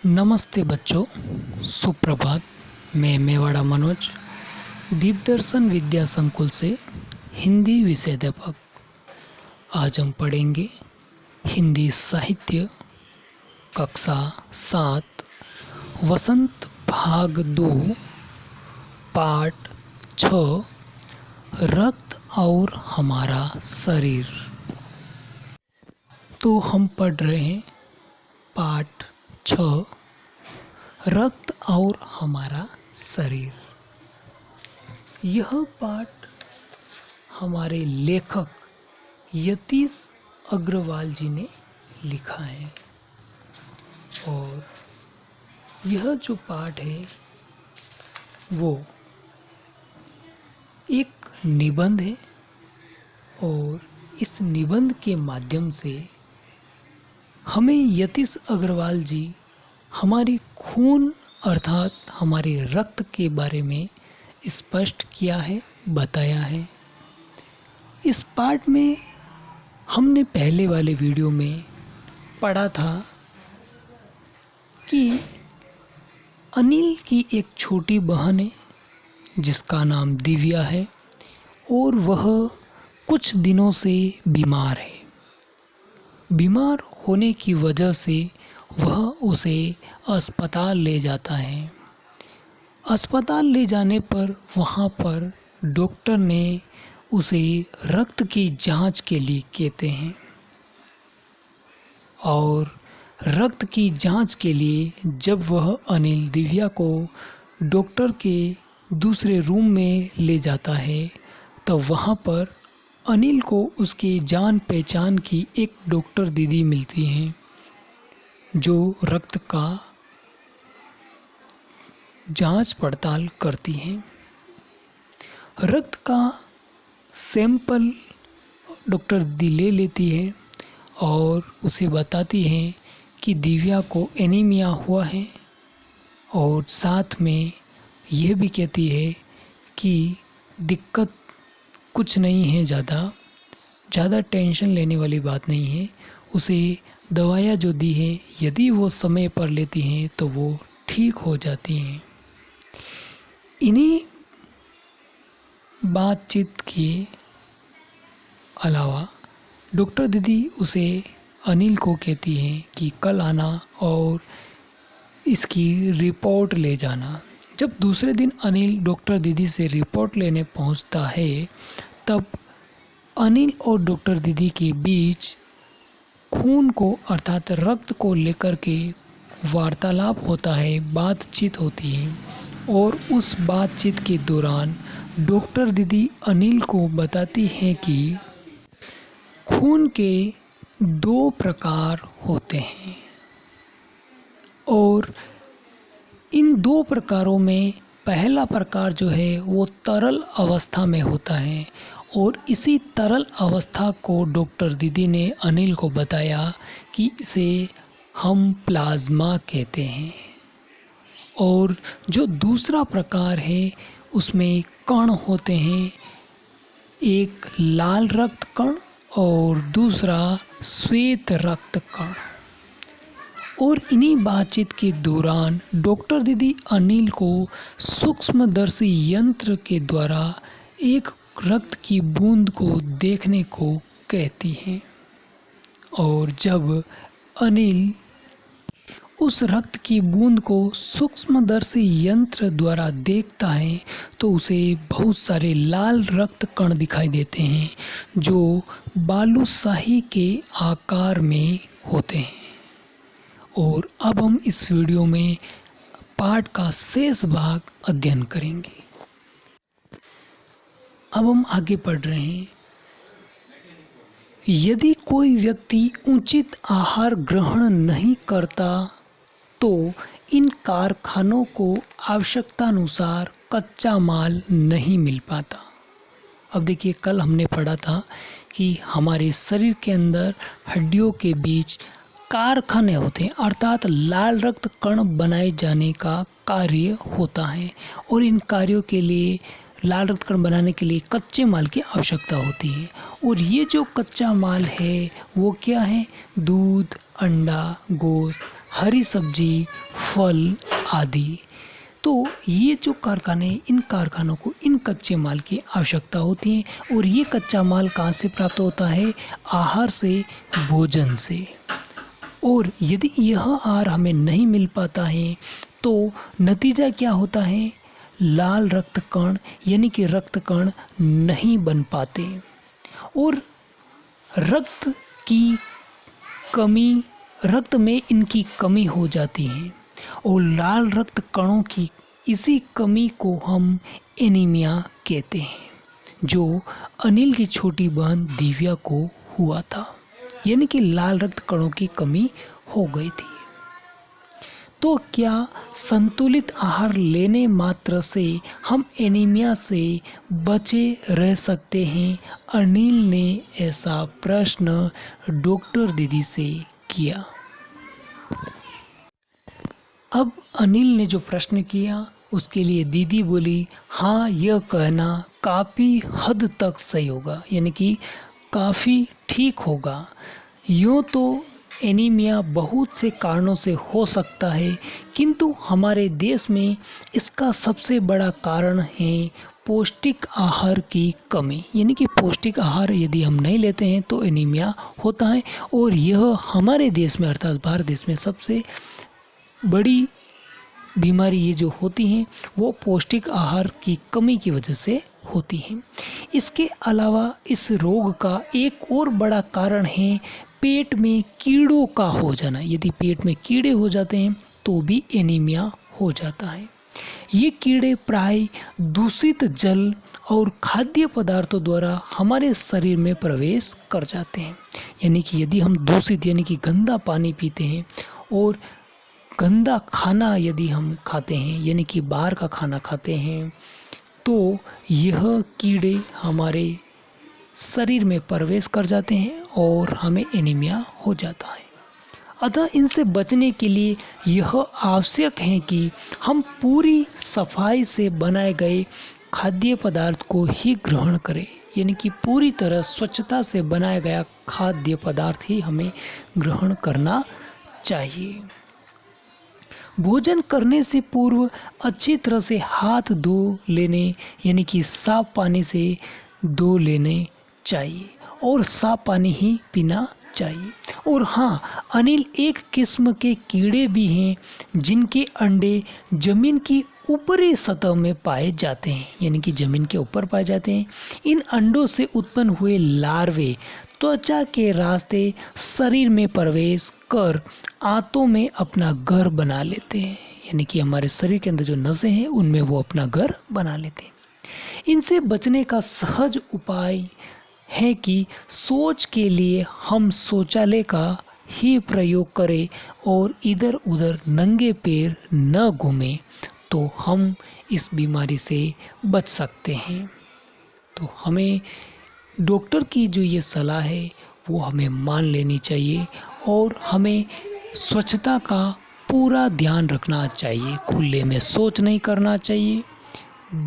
नमस्ते बच्चों, सुप्रभात। मैं मेवाड़ा मनोज, दीपदर्शन विद्या संकुल से हिंदी विषयाध्यापक। आज हम पढ़ेंगे हिंदी साहित्य कक्षा 7 वसंत भाग 2 पाठ 6 रक्त और हमारा शरीर। तो हम पढ़ रहे हैं पाठ 6 रक्त और हमारा शरीर। यह पाठ हमारे लेखक यतीश अग्रवाल जी ने लिखा है और यह जो पाठ है वो एक निबंध है और इस निबंध के माध्यम से हमें यतीश अग्रवाल जी हमारे खून अर्थात हमारे रक्त के बारे में स्पष्ट किया है, बताया है। इस पाठ में हमने पहले वाले वीडियो में पढ़ा था कि अनिल की एक छोटी बहन है जिसका नाम दिव्या है और वह कुछ दिनों से बीमार है। बीमार होने की वजह से वह उसे अस्पताल ले जाता है। अस्पताल ले जाने पर वहाँ पर डॉक्टर ने उसे रक्त की जांच के लिए कहते हैं और रक्त की जांच के लिए जब वह अनिल दिव्या को डॉक्टर के दूसरे रूम में ले जाता है तो वहाँ पर अनिल को उसके जान पहचान की एक डॉक्टर दीदी मिलती हैं जो रक्त का जांच पड़ताल करती हैं। रक्त का सैंपल डॉक्टर दीदी ले लेती है और उसे बताती हैं कि दिव्या को एनीमिया हुआ है और साथ में यह भी कहती है कि दिक्कत कुछ नहीं है, ज़्यादा टेंशन लेने वाली बात नहीं है। उसे दवाइयाँ जो दी है यदि वो समय पर लेती हैं तो वो ठीक हो जाती हैं। इन्हीं बातचीत के अलावा डॉक्टर दीदी उसे अनिल को कहती हैं कि कल आना और इसकी रिपोर्ट ले जाना। जब दूसरे दिन अनिल डॉक्टर दीदी से रिपोर्ट लेने पहुंचता है तब अनिल और डॉक्टर दीदी के बीच खून को अर्थात रक्त को लेकर के वार्तालाप होता है, बातचीत होती है और उस बातचीत के दौरान डॉक्टर दीदी अनिल को बताती हैं कि खून के 2 प्रकार होते हैं और इन 2 प्रकारों में पहला प्रकार जो है वो तरल अवस्था में होता है और इसी तरल अवस्था को डॉक्टर दीदी ने अनिल को बताया कि इसे हम प्लाज्मा कहते हैं। और जो दूसरा प्रकार है उसमें कण होते हैं, एक लाल रक्त कण और दूसरा श्वेत रक्त कण। और इन्हीं बातचीत के दौरान डॉक्टर दीदी अनिल को सूक्ष्मदर्शी यंत्र के द्वारा एक रक्त की बूंद को देखने को कहती हैं और जब अनिल उस रक्त की बूंद को सूक्ष्मदर्शी यंत्र द्वारा देखता है तो उसे बहुत सारे लाल रक्त कण दिखाई देते हैं जो बालूशाही के आकार में होते हैं। और अब हम इस वीडियो में पाठ का शेष भाग अध्ययन करेंगे। अब हम आगे पढ़ रहे हैं। यदि कोई व्यक्ति उचित आहार ग्रहण नहीं करता तो इन कारखानों को आवश्यकतानुसार कच्चा माल नहीं मिल पाता। अब देखिए, कल हमने पढ़ा था कि हमारे शरीर के अंदर हड्डियों के बीच कारखाने होते हैं अर्थात लाल रक्त कण बनाए जाने का कार्य होता है और इन कार्यों के लिए लाल रक्त कण बनाने के लिए कच्चे माल की आवश्यकता होती है। और ये जो कच्चा माल है वो क्या है? दूध, अंडा, गोश्त, हरी सब्जी, फल आदि। तो ये जो कारखाने, इन कारखानों को इन कच्चे माल की आवश्यकता होती है और ये कच्चा माल कहाँ से प्राप्त होता है? आहार से, भोजन से। और यदि यह आहार हमें नहीं मिल पाता है तो नतीजा क्या होता है? लाल रक्त कण यानी कि रक्त कण नहीं बन पाते और रक्त की कमी, रक्त में इनकी कमी हो जाती है और लाल रक्त कणों की इसी कमी को हम एनीमिया कहते हैं, जो अनिल की छोटी बहन दिव्या को हुआ था। यानी कि लाल रक्त कणों की कमी हो गई थी। तो क्या संतुलित आहार लेने मात्र से हम एनीमिया से बचे रह सकते हैं? अनिल ने ऐसा प्रश्न डॉक्टर दीदी से किया। अब अनिल ने जो प्रश्न किया उसके लिए दीदी बोली, हाँ, यह कहना काफ़ी हद तक सही होगा, यानी कि काफ़ी ठीक होगा। यूँ तो एनीमिया बहुत से कारणों से हो सकता है, किंतु हमारे देश में इसका सबसे बड़ा कारण है पौष्टिक आहार की कमी। यानी कि पौष्टिक आहार यदि हम नहीं लेते हैं तो एनीमिया होता है और यह हमारे देश में अर्थात भारत देश में सबसे बड़ी बीमारी ये जो होती हैं वो पौष्टिक आहार की कमी की वजह से होती हैं। इसके अलावा इस रोग का एक और बड़ा कारण है पेट में कीड़ों का हो जाना। यदि पेट में कीड़े हो जाते हैं तो भी एनीमिया हो जाता है। ये कीड़े प्राय दूषित जल और खाद्य पदार्थों द्वारा हमारे शरीर में प्रवेश कर जाते हैं। यानी कि यदि हम दूषित यानी कि गंदा पानी पीते हैं और गंदा खाना यदि हम खाते हैं यानी कि बाहर का खाना खाते हैं तो यह कीड़े हमारे शरीर में प्रवेश कर जाते हैं और हमें एनीमिया हो जाता है। अतः इनसे बचने के लिए यह आवश्यक है कि हम पूरी सफाई से बनाए गए खाद्य पदार्थ को ही ग्रहण करें। यानी कि पूरी तरह स्वच्छता से बनाया गया खाद्य पदार्थ ही हमें ग्रहण करना चाहिए। भोजन करने से पूर्व अच्छी तरह से हाथ धो लेने यानी कि साफ पानी से धो लेने चाहिए और साफ पानी ही पीना चाहिए। और हाँ, अनिल, एक किस्म के कीड़े भी हैं जिनके अंडे जमीन की ऊपरी सतह में पाए जाते हैं, यानी कि जमीन के ऊपर पाए जाते हैं। इन अंडों से उत्पन्न हुए लार्वे त्वचा के रास्ते शरीर में प्रवेश कर आंतों में अपना घर बना लेते हैं। यानी कि हमारे शरीर के अंदर जो नसें हैं उनमें वो अपना घर बना लेते हैं। इनसे बचने का सहज उपाय है कि शौच के लिए हम शौचालय का ही प्रयोग करें और इधर उधर नंगे पैर न घूमें, तो हम इस बीमारी से बच सकते हैं। तो हमें डॉक्टर की जो ये सलाह है वो हमें मान लेनी चाहिए और हमें स्वच्छता का पूरा ध्यान रखना चाहिए। खुले में शौच नहीं करना चाहिए।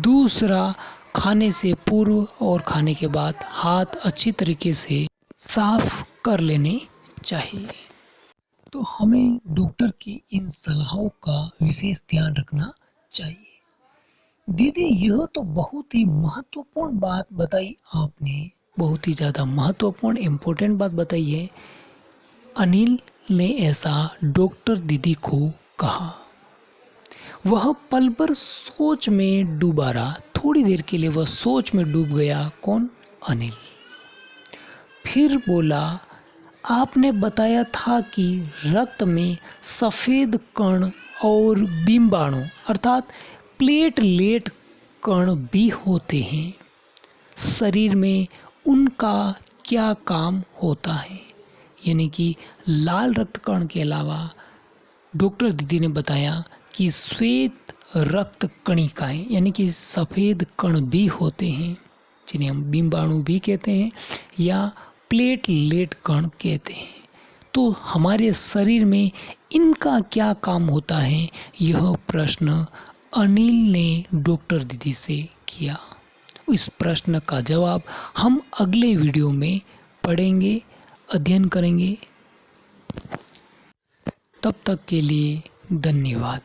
दूसरा, खाने से पूर्व और खाने के बाद हाथ अच्छी तरीके से साफ कर लेने चाहिए। तो हमें डॉक्टर की इन सलाहों का विशेष ध्यान रखना चाहिए। दीदी, यह तो बहुत ही महत्वपूर्ण बात बताई आपने, बहुत ही ज़्यादा महत्वपूर्ण इम्पोर्टेंट बात बताई है। अनिल ने ऐसा डॉक्टर दीदी को कहा। वह पल भर सोच में डूबा रहा। थोड़ी देर के लिए वह सोच में डूब गया। कौन? अनिल। फिर बोला, आपने बताया था कि रक्त में सफ़ेद कण और बिंबाणु अर्थात प्लेटलेट कण भी होते हैं। शरीर में उनका क्या काम होता है? यानी कि लाल रक्त कण के अलावा डॉक्टर दीदी ने बताया कि श्वेत रक्त कणिकाएं यानी कि सफ़ेद कण भी होते हैं, जिन्हें हम बिंबाणु भी कहते हैं या प्लेटलेट कण कहते हैं। तो हमारे शरीर में इनका क्या काम होता है? यह प्रश्न अनिल ने डॉक्टर दीदी से किया। इस प्रश्न का जवाब हम अगले वीडियो में पढ़ेंगे, अध्ययन करेंगे। तब तक के लिए धन्यवाद।